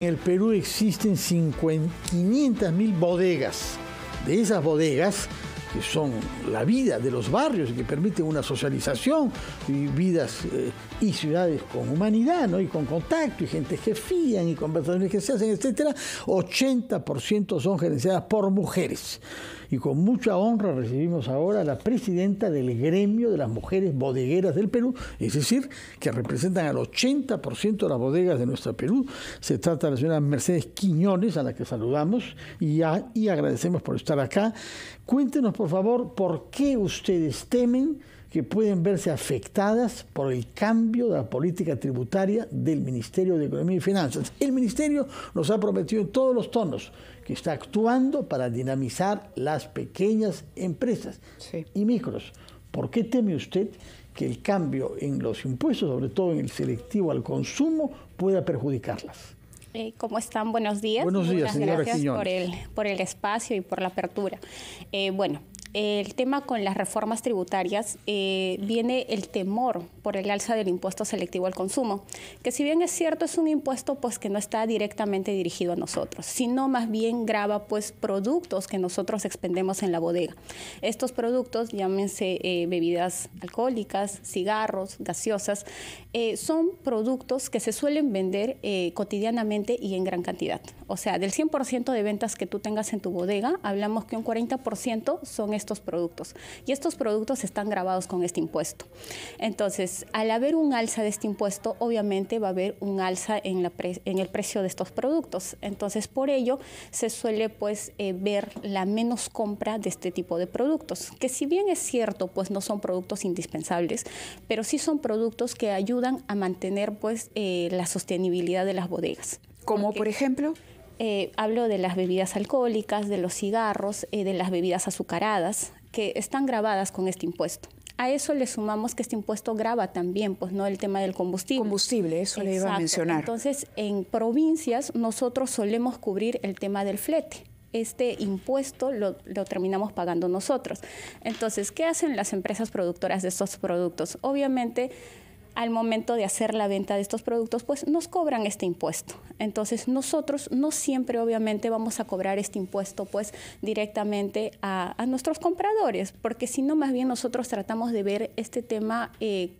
En el Perú existen 500.000 bodegas. De esas bodegas, que son la vida de los barrios y que permiten una socialización y vidas y ciudades con humanidad, ¿no? Y con contacto, y gente que fían y conversaciones que se hacen, etcétera, 80% son gerenciadas por mujeres. Y con mucha honra recibimos ahora a la presidenta del gremio de las mujeres bodegueras del Perú, es decir, que representan al 80% de las bodegas de nuestro Perú. Se trata de la señora Mercedes Quiñones, a la que saludamos y agradecemos por estar acá. Cuéntenos, por favor, por qué ustedes temen que pueden verse afectadas por el cambio de la política tributaria del Ministerio de Economía y Finanzas. El Ministerio nos ha prometido en todos los tonos que está actuando para dinamizar las pequeñas empresas y micros. ¿Por qué teme usted que el cambio en los impuestos, sobre todo en el selectivo al consumo, pueda perjudicarlas? ¿Cómo están? Buenos días. Buenos días, señora Gracias Quiñones. por el espacio y por la apertura. El tema con las reformas tributarias viene el temor por el alza del impuesto selectivo al consumo, que si bien es cierto es un impuesto pues que no está directamente dirigido a nosotros, sino más bien grava pues productos que nosotros expendemos en la bodega. Estos productos, llámense bebidas alcohólicas, cigarros, gaseosas, son productos que se suelen vender cotidianamente y en gran cantidad. O sea, del 100% de ventas que tú tengas en tu bodega, hablamos que un 40% son estos productos. Y estos productos están gravados con este impuesto. Entonces, al haber un alza de este impuesto, obviamente va a haber un alza en el precio de estos productos. Entonces, por ello, se suele pues ver la menos compra de este tipo de productos, que si bien es cierto, pues no son productos indispensables, pero sí son productos que ayudan a mantener pues la sostenibilidad de las bodegas. ¿Como por ejemplo? Hablo de las bebidas alcohólicas, de los cigarros, de las bebidas azucaradas, que están gravadas con este impuesto. A eso le sumamos que este impuesto grava también, pues no el tema del combustible. Combustible, eso le iba a mencionar. Entonces, en provincias nosotros solemos cubrir el tema del flete. Este impuesto lo terminamos pagando nosotros. Entonces, ¿qué hacen las empresas productoras de estos productos? Obviamente, al momento de hacer la venta de estos productos, pues nos cobran este impuesto. Entonces, nosotros no siempre, obviamente, vamos a cobrar este impuesto pues directamente a nuestros compradores, porque si no, más bien nosotros tratamos de ver este tema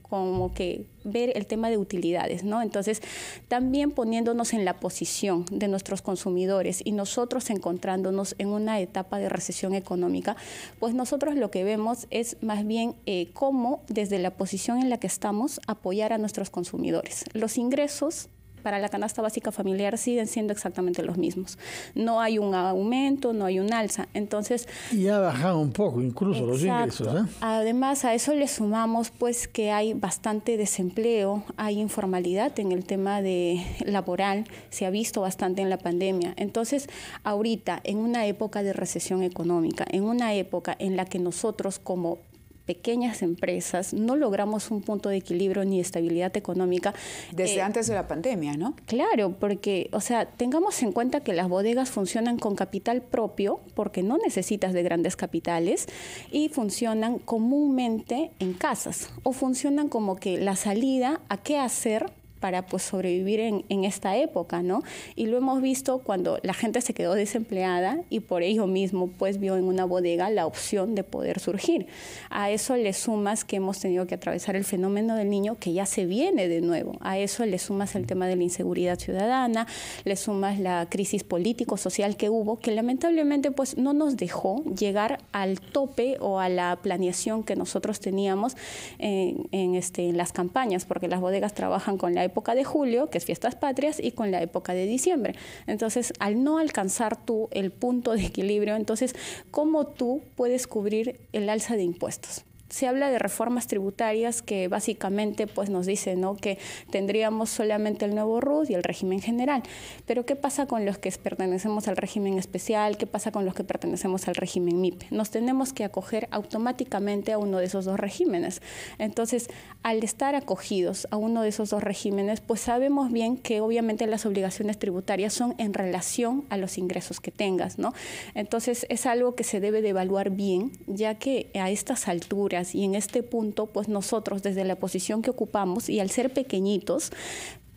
como que ver el tema de utilidades, ¿no? Entonces, también poniéndonos en la posición de nuestros consumidores y nosotros encontrándonos en una etapa de recesión económica, pues nosotros lo que vemos es más bien cómo desde la posición en la que estamos apoyar a nuestros consumidores. Los ingresos para la canasta básica familiar siguen siendo exactamente los mismos. No hay un aumento, no hay un alza. Entonces, y ha bajado un poco incluso los ingresos, ¿eh? Además, a eso le sumamos pues que hay bastante desempleo, hay informalidad en el tema de laboral, se ha visto bastante en la pandemia. Entonces, ahorita, en una época de recesión económica, en una época en la que nosotros como pequeñas empresas no logramos un punto de equilibrio ni estabilidad económica. Desde antes de la pandemia, ¿no? Claro, porque, o sea, tengamos en cuenta que las bodegas funcionan con capital propio, porque no necesitas de grandes capitales, y funcionan comúnmente en casas, o funcionan como que la salida a qué hacer para pues sobrevivir en esta época, ¿no? Y lo hemos visto cuando la gente se quedó desempleada y por ello mismo pues vio en una bodega la opción de poder surgir. A eso le sumas que hemos tenido que atravesar el fenómeno del niño que ya se viene de nuevo. A eso le sumas el tema de la inseguridad ciudadana, le sumas la crisis político-social que hubo, que lamentablemente pues no nos dejó llegar al tope o a la planeación que nosotros teníamos en las campañas, porque las bodegas trabajan con la época de julio, que es fiestas patrias, y con la época de diciembre. Entonces, al no alcanzar tú el punto de equilibrio, entonces, ¿cómo tú puedes cubrir el alza de impuestos? Se habla de reformas tributarias que básicamente pues nos dicen, ¿no?, que tendríamos solamente el nuevo RUT y el régimen general. Pero ¿qué pasa con los que pertenecemos al régimen especial? ¿Qué pasa con los que pertenecemos al régimen MIPE? Nos tenemos que acoger automáticamente a uno de esos dos regímenes. Entonces, al estar acogidos a uno de esos dos regímenes, pues sabemos bien que obviamente las obligaciones tributarias son en relación a los ingresos que tengas, ¿no? Entonces, es algo que se debe de evaluar bien, ya que a estas alturas y en este punto, pues nosotros desde la posición que ocupamos y al ser pequeñitos,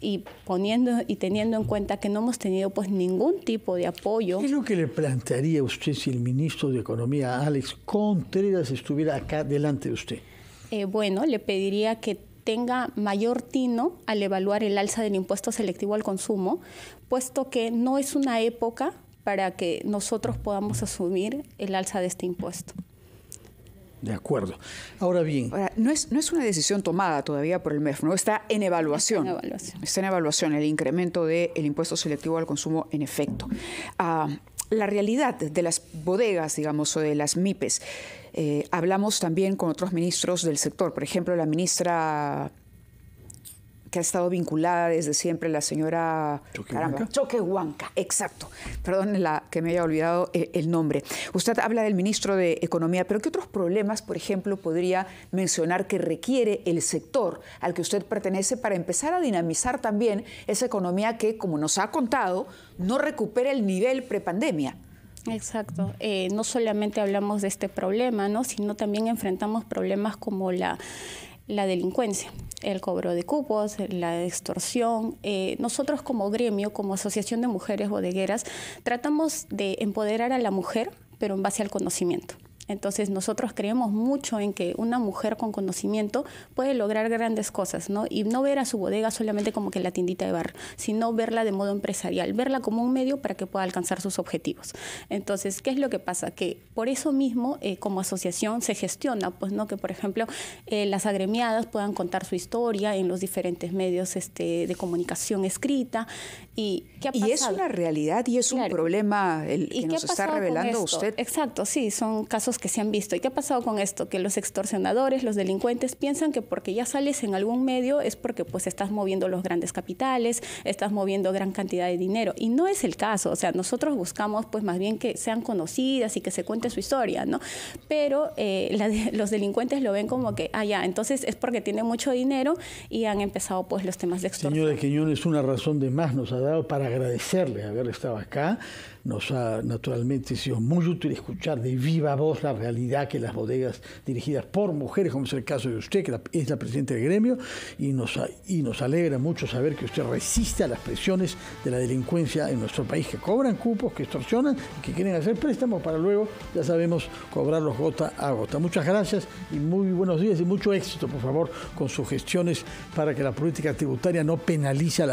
y teniendo en cuenta que no hemos tenido pues ningún tipo de apoyo. ¿Qué es lo que le plantearía usted si el ministro de Economía, Alex Contreras, estuviera acá delante de usted? Bueno, le pediría que tenga mayor tino al evaluar el alza del impuesto selectivo al consumo, puesto que no es una época para que nosotros podamos asumir el alza de este impuesto. De acuerdo. Ahora bien... Ahora, no es una decisión tomada todavía por el MEF, ¿no? Está en evaluación. Está en evaluación el incremento del impuesto selectivo al consumo en efecto. La realidad de las bodegas, digamos, o de las MIPES, hablamos también con otros ministros del sector. Por ejemplo, la ministra que ha estado vinculada desde siempre, la señora Choquehuanca, exacto. Perdón que me haya olvidado el nombre. Usted habla del ministro de Economía, pero ¿qué otros problemas, por ejemplo, podría mencionar que requiere el sector al que usted pertenece para empezar a dinamizar también esa economía que, como nos ha contado, no recupera el nivel prepandemia? Exacto. No solamente hablamos de este problema, ¿no?, sino también enfrentamos problemas como la delincuencia, el cobro de cupos, la extorsión. Nosotros como gremio, como Asociación de Mujeres Bodegueras, tratamos de empoderar a la mujer, pero en base al conocimiento. Entonces nosotros creemos mucho en que una mujer con conocimiento puede lograr grandes cosas, ¿no? Y no ver a su bodega solamente como que la tiendita de bar, sino verla de modo empresarial, verla como un medio para que pueda alcanzar sus objetivos. Entonces, ¿qué es lo que pasa? Que por eso mismo, como asociación, se gestiona, pues, ¿no?, que, por ejemplo, las agremiadas puedan contar su historia en los diferentes medios de comunicación escrita. ¿Y qué ha pasado? Y es una realidad y es un problema el que nos está revelando usted. Exacto, sí, son casos que se han visto. ¿Y qué ha pasado con esto? Que los extorsionadores, los delincuentes piensan que porque ya sales en algún medio es porque pues estás moviendo los grandes capitales, estás moviendo gran cantidad de dinero. Y no es el caso. O sea, nosotros buscamos pues más bien que sean conocidas y que se cuente su historia, ¿no? Pero los delincuentes lo ven como que, ya, entonces es porque tiene mucho dinero y han empezado pues los temas de extorsión. Señora Quiñones, una razón de más nos ha dado para agradecerle haber estado acá. Nos ha naturalmente sido muy útil escuchar de viva voz la realidad que las bodegas dirigidas por mujeres, como es el caso de usted, que es la presidenta del gremio, y nos alegra mucho saber que usted resiste a las presiones de la delincuencia en nuestro país, que cobran cupos, que extorsionan y que quieren hacer préstamos para luego, ya sabemos, cobrarlos gota a gota. Muchas gracias y muy buenos días y mucho éxito, por favor, con sus gestiones para que la política tributaria no penalice a las